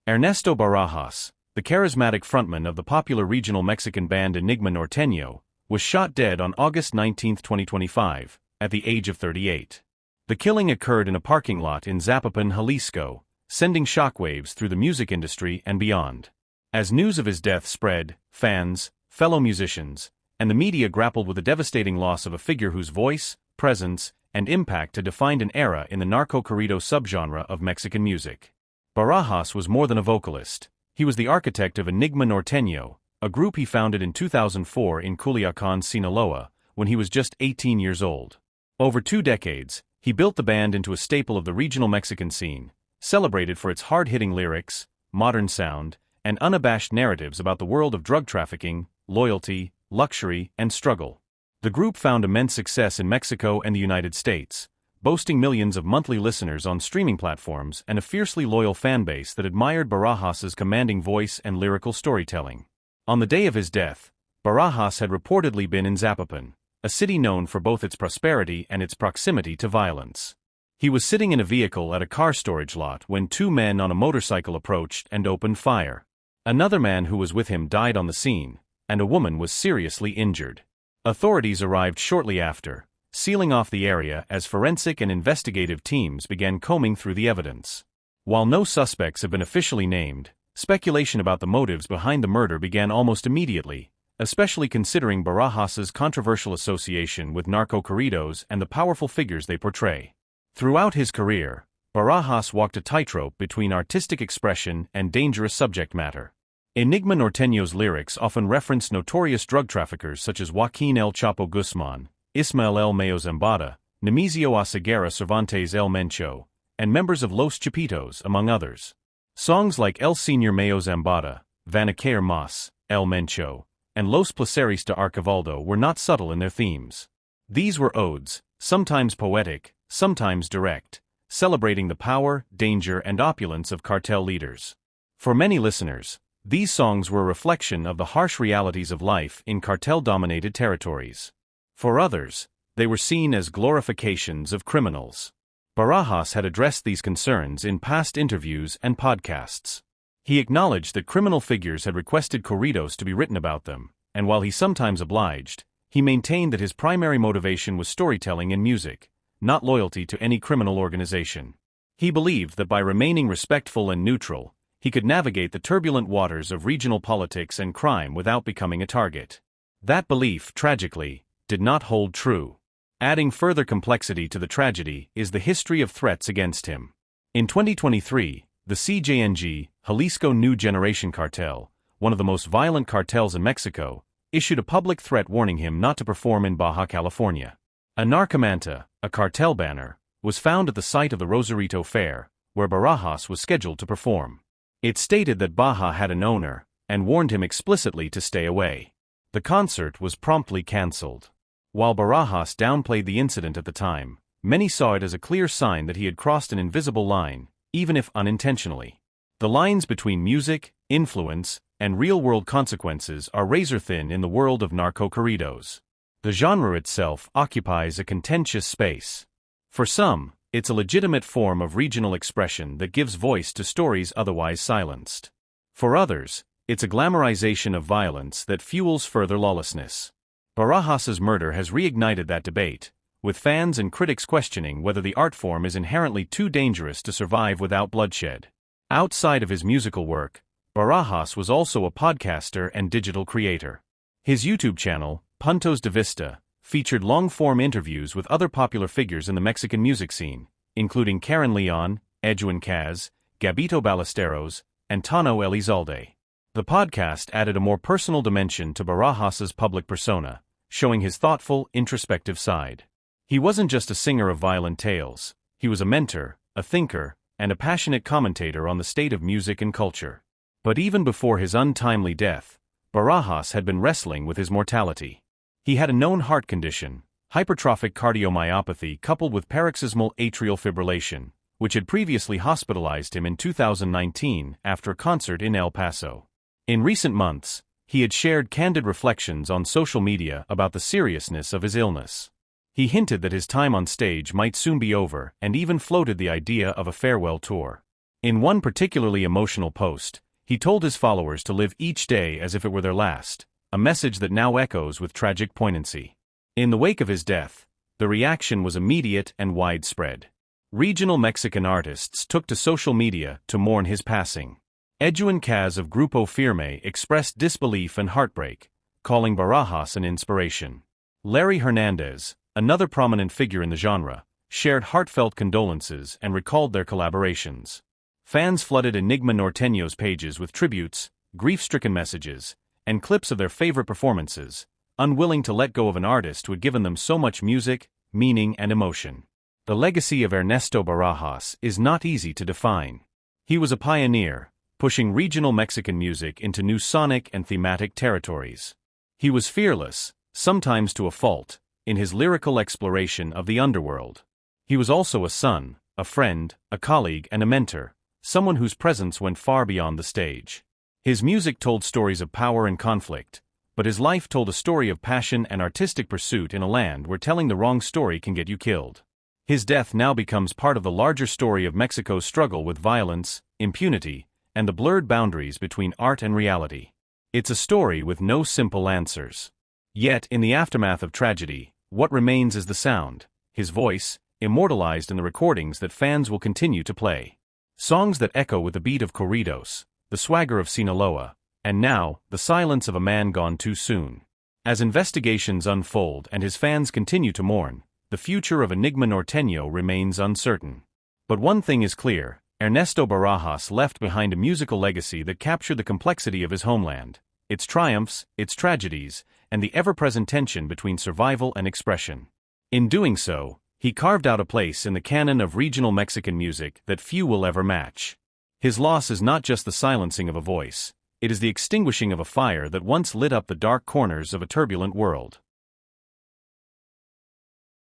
Ernesto Barajas, the charismatic frontman of the popular regional Mexican band Enigma Norteño, was shot dead on August 19, 2025, at the age of 38. The killing occurred in a parking lot in Zapopan, Jalisco, sending shockwaves through the music industry and beyond. As news of his death spread, fans, fellow musicians, and the media grappled with the devastating loss of a figure whose voice, presence, and impact had defined an era in the narco-corrido subgenre of Mexican music. Barajas was more than a vocalist. He was the architect of Enigma Norteño, a group he founded in 2004 in Culiacán, Sinaloa, when he was just 18 years old. Over 2 decades, he built the band into a staple of the regional Mexican scene, celebrated for its hard-hitting lyrics, modern sound, and unabashed narratives about the world of drug trafficking, loyalty, luxury, and struggle. The group found immense success in Mexico and the United States, boasting millions of monthly listeners on streaming platforms and a fiercely loyal fanbase that admired Barajas's commanding voice and lyrical storytelling. On the day of his death, Barajas had reportedly been in Zapopan, a city known for both its prosperity and its proximity to violence. He was sitting in a vehicle at a car storage lot when 2 men on a motorcycle approached and opened fire. Another man who was with him died on the scene, and a woman was seriously injured. Authorities arrived shortly after, sealing off the area as forensic and investigative teams began combing through the evidence. While no suspects have been officially named, speculation about the motives behind the murder began almost immediately, especially considering Barajas's controversial association with narco-corridos and the powerful figures they portray. Throughout his career, Barajas walked a tightrope between artistic expression and dangerous subject matter. Enigma Norteño's lyrics often reference notorious drug traffickers such as Joaquín El Chapo Guzmán, Ismael El Mayo Zambada, Nemesio Oseguera Cervantes El Mencho, and members of Los Chapitos, among others. Songs like El Señor Mayo Zambada, Van a Caer Mas, El Mencho, and Los Placeres de Archivaldo were not subtle in their themes. These were odes, sometimes poetic, sometimes direct, celebrating the power, danger, and opulence of cartel leaders. For many listeners, these songs were a reflection of the harsh realities of life in cartel-dominated territories. For others, they were seen as glorifications of criminals. Barajas had addressed these concerns in past interviews and podcasts. He acknowledged that criminal figures had requested corridos to be written about them, and while he sometimes obliged, he maintained that his primary motivation was storytelling and music, not loyalty to any criminal organization. He believed that by remaining respectful and neutral, he could navigate the turbulent waters of regional politics and crime without becoming a target. That belief, tragically, did not hold true. Adding further complexity to the tragedy is the history of threats against him. In 2023, the CJNG, Jalisco New Generation Cartel, one of the most violent cartels in Mexico, issued a public threat warning him not to perform in Baja California. A narcomanta, a cartel banner, was found at the site of the Rosarito Fair, where Barajas was scheduled to perform. It stated that Baja had an owner, and warned him explicitly to stay away. The concert was promptly cancelled. While Barajas downplayed the incident at the time, many saw it as a clear sign that he had crossed an invisible line, even if unintentionally. The lines between music, influence, and real-world consequences are razor-thin in the world of narco-corridos. The genre itself occupies a contentious space. For some, it's a legitimate form of regional expression that gives voice to stories otherwise silenced. For others, it's a glamorization of violence that fuels further lawlessness. Barajas's murder has reignited that debate, with fans and critics questioning whether the art form is inherently too dangerous to survive without bloodshed. Outside of his musical work, Barajas was also a podcaster and digital creator. His YouTube channel, Puntos de Vista, featured long-form interviews with other popular figures in the Mexican music scene, including Karen Leon, Edwin Caz, Gabito Ballesteros, and Tano Elizalde. The podcast added a more personal dimension to Barajas's public persona, showing his thoughtful, introspective side. He wasn't just a singer of violent tales, he was a mentor, a thinker, and a passionate commentator on the state of music and culture. But even before his untimely death, Barajas had been wrestling with his mortality. He had a known heart condition, hypertrophic cardiomyopathy coupled with paroxysmal atrial fibrillation, which had previously hospitalized him in 2019 after a concert in El Paso. In recent months, he had shared candid reflections on social media about the seriousness of his illness. He hinted that his time on stage might soon be over and even floated the idea of a farewell tour. In one particularly emotional post, he told his followers to live each day as if it were their last, a message that now echoes with tragic poignancy. In the wake of his death, the reaction was immediate and widespread. Regional Mexican artists took to social media to mourn his passing. Edwin Caz of Grupo Firme expressed disbelief and heartbreak, calling Barajas an inspiration. Larry Hernandez, another prominent figure in the genre, shared heartfelt condolences and recalled their collaborations. Fans flooded Enigma Norteño's pages with tributes, grief-stricken messages, and clips of their favorite performances, unwilling to let go of an artist who had given them so much music, meaning, and emotion. The legacy of Ernesto Barajas is not easy to define. He was a pioneer, pushing regional Mexican music into new sonic and thematic territories. He was fearless, sometimes to a fault, in his lyrical exploration of the underworld. He was also a son, a friend, a colleague, and a mentor, someone whose presence went far beyond the stage. His music told stories of power and conflict, but his life told a story of passion and artistic pursuit in a land where telling the wrong story can get you killed. His death now becomes part of the larger story of Mexico's struggle with violence, impunity, and the blurred boundaries between art and reality. It's a story with no simple answers. Yet, in the aftermath of tragedy, what remains is the sound, his voice, immortalized in the recordings that fans will continue to play. Songs that echo with the beat of corridos, the swagger of Sinaloa, and now, the silence of a man gone too soon. As investigations unfold and his fans continue to mourn, the future of Enigma Norteño remains uncertain. But one thing is clear, Ernesto Barajas left behind a musical legacy that captured the complexity of his homeland, its triumphs, its tragedies, and the ever-present tension between survival and expression. In doing so, he carved out a place in the canon of regional Mexican music that few will ever match. His loss is not just the silencing of a voice, it is the extinguishing of a fire that once lit up the dark corners of a turbulent world.